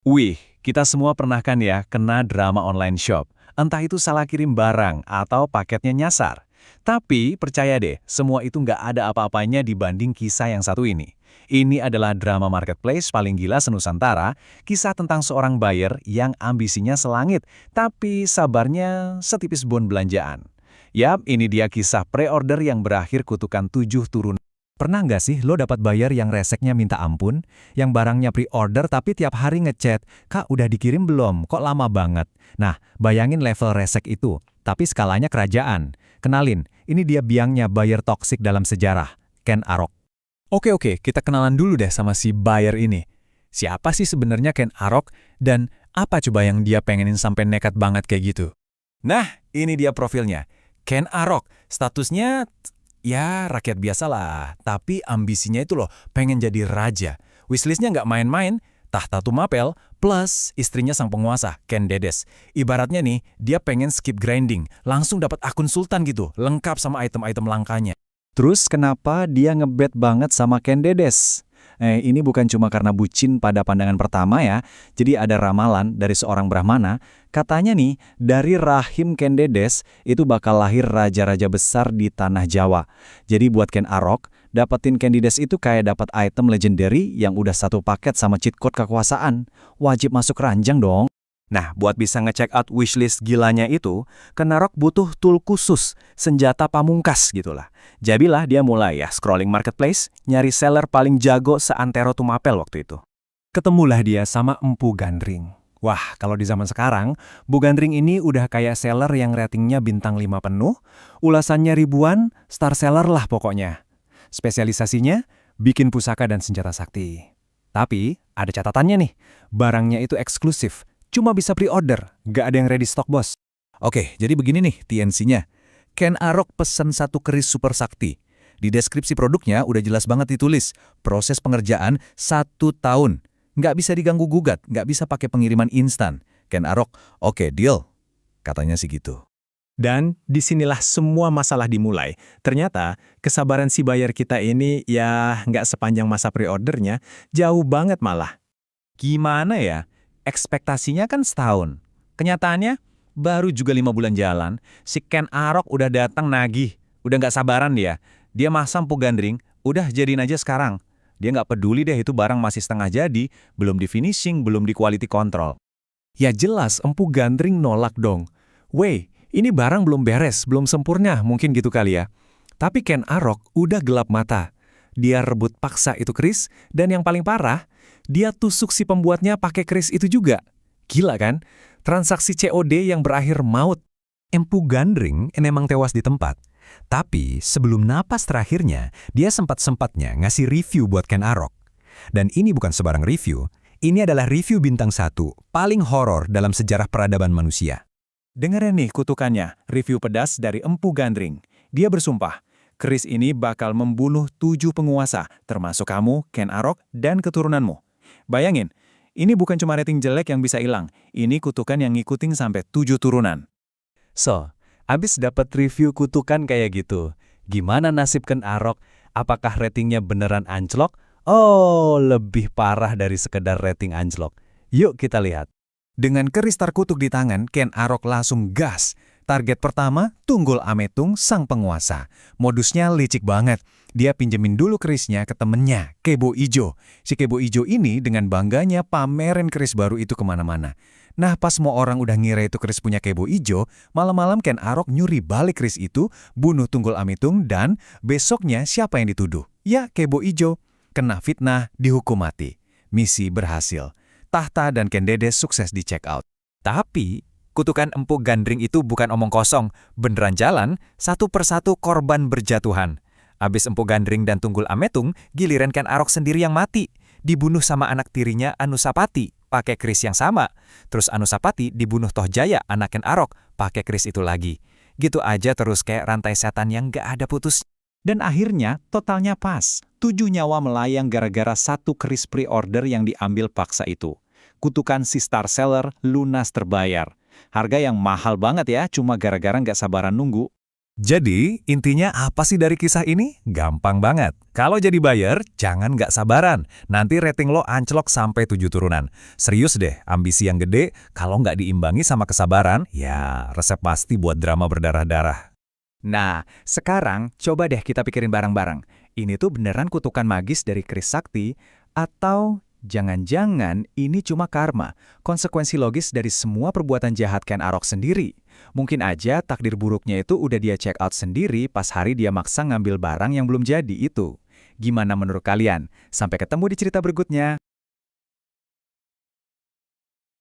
Wih, kita semua pernah kan ya kena drama online shop. Entah itu salah kirim barang atau paketnya nyasar. Tapi percaya deh, semua itu nggak ada apa-apanya dibanding kisah yang satu ini. Ini adalah drama marketplace paling gila senusantara, kisah tentang seorang buyer yang ambisinya selangit, tapi sabarnya setipis bon belanjaan. Yap, ini dia kisah pre-order yang berakhir kutukan 7 turun. Pernah nggak sih lo dapat buyer yang reseknya minta ampun? Yang barangnya pre-order tapi tiap hari ngechat, "Kak, udah dikirim belum? Kok lama banget?" Nah, bayangin level resek itu, tapi skalanya kerajaan. Kenalin, ini dia biangnya buyer toksik dalam sejarah, Ken Arok. Oke, kita kenalan dulu deh sama si buyer ini. Siapa sih sebenarnya Ken Arok, dan apa coba yang dia pengenin sampai nekat banget kayak gitu? Nah, ini dia profilnya. Ken Arok, statusnya ya, rakyat biasa lah, tapi ambisinya itu loh, pengen jadi raja. Wishlistnya nggak main-main, tahta Tumapel, plus istrinya sang penguasa, Ken Dedes. Ibaratnya nih, dia pengen skip grinding, langsung dapat akun sultan gitu, lengkap sama item-item langkanya. Terus kenapa dia ngebet banget sama Ken Dedes? Ini bukan cuma karena bucin pada pandangan pertama ya. Jadi ada ramalan dari seorang Brahmana, katanya nih, dari rahim Ken Dedes itu bakal lahir raja-raja besar di tanah Jawa. Jadi buat Ken Arok, dapetin Ken Dedes itu kayak dapat item legendary yang udah satu paket sama cheat code kekuasaan. Wajib masuk ranjang dong. Nah, buat bisa nge-check out wishlist gilanya itu, Ken Arok butuh tool khusus, senjata pamungkas gitulah. Jadilah dia mulai ya scrolling marketplace, nyari seller paling jago seantero Tumapel waktu itu. Ketemulah dia sama Empu Gandring. Wah, kalau di zaman sekarang, Bu Gandring ini udah kayak seller yang ratingnya bintang 5 penuh, ulasannya ribuan, star seller lah pokoknya. Spesialisasinya, bikin pusaka dan senjata sakti. Tapi, ada catatannya nih, barangnya itu eksklusif, cuma bisa pre-order, nggak ada yang ready stock bos. Oke, jadi begini nih TNC-nya. Ken Arok pesen satu keris super sakti. Di deskripsi produknya udah jelas banget ditulis, proses pengerjaan 1 tahun. Nggak bisa diganggu-gugat, nggak bisa pakai pengiriman instan. Ken Arok, oke deal. Katanya sih gitu. Dan disinilah semua masalah dimulai. Ternyata kesabaran si buyer kita ini ya nggak sepanjang masa pre-ordernya, jauh banget malah. Gimana ya? Ekspektasinya kan setahun. Kenyataannya, baru juga 5 bulan jalan, si Ken Arok udah datang nagih. Udah nggak sabaran dia. Dia masang Empu Gandring, udah jadiin aja sekarang. Dia nggak peduli deh itu barang masih setengah jadi, belum di finishing, belum di quality control. Ya jelas Empu Gandring nolak dong. Weh, ini barang belum beres, belum sempurna, mungkin gitu kali ya. Tapi Ken Arok udah gelap mata. Dia rebut paksa itu keris, dan yang paling parah, dia tusuk si pembuatnya pakai keris itu juga. Gila kan? Transaksi COD yang berakhir maut. Empu Gandring memang tewas di tempat. Tapi sebelum napas terakhirnya, dia sempat-sempatnya ngasih review buat Ken Arok. Dan ini bukan sebarang review, ini adalah review bintang 1, paling horor dalam sejarah peradaban manusia. Dengerin nih kutukannya, review pedas dari Empu Gandring. Dia bersumpah, keris ini bakal membunuh 7 penguasa, termasuk kamu, Ken Arok, dan keturunanmu. Bayangin, ini bukan cuma rating jelek yang bisa hilang, ini kutukan yang ngikutin sampai 7 turunan. So, abis dapat review kutukan kayak gitu, gimana nasib Ken Arok? Apakah ratingnya beneran anjlok? Oh, lebih parah dari sekedar rating anjlok. Yuk kita lihat. Dengan keris terkutuk di tangan, Ken Arok langsung gas. Target pertama, Tunggul Ametung, sang penguasa. Modusnya licik banget. Dia pinjemin dulu kerisnya ke temennya, Kebo Ijo. Si Kebo Ijo ini dengan bangganya pamerin keris baru itu kemana-mana. Nah, pas semua orang udah ngira itu keris punya Kebo Ijo, malam-malam Ken Arok nyuri balik keris itu, bunuh Tunggul Ametung, dan besoknya siapa yang dituduh? Ya, Kebo Ijo. Kena fitnah, dihukum mati. Misi berhasil. Tahta dan Ken Dedes sukses di check out. Tapi kutukan Empu Gandring itu bukan omong kosong, beneran jalan, satu persatu korban berjatuhan. Abis Empu Gandring dan Tunggul Ametung, giliran Ken Arok sendiri yang mati. Dibunuh sama anak tirinya Anusapati, pakai keris yang sama. Terus Anusapati dibunuh Tohjaya, anak Ken Arok, pakai keris itu lagi. Gitu aja terus kayak rantai setan yang gak ada putus. Dan akhirnya totalnya pas. 7 nyawa melayang gara-gara satu keris pre-order yang diambil paksa itu. Kutukan si star seller lunas terbayar. Harga yang mahal banget ya, cuma gara-gara nggak sabaran nunggu. Jadi, intinya apa sih dari kisah ini? Gampang banget. Kalau jadi buyer, jangan nggak sabaran. Nanti rating lo anjlok sampai 7 turunan. Serius deh, ambisi yang gede, kalau nggak diimbangi sama kesabaran, ya resep pasti buat drama berdarah-darah. Nah, sekarang coba deh kita pikirin bareng-bareng. Ini tuh beneran kutukan magis dari Kris Sakti, atau jangan-jangan ini cuma karma, konsekuensi logis dari semua perbuatan jahat Ken Arok sendiri. Mungkin aja takdir buruknya itu udah dia check out sendiri pas hari dia maksa ngambil barang yang belum jadi itu. Gimana menurut kalian? Sampai ketemu di cerita berikutnya.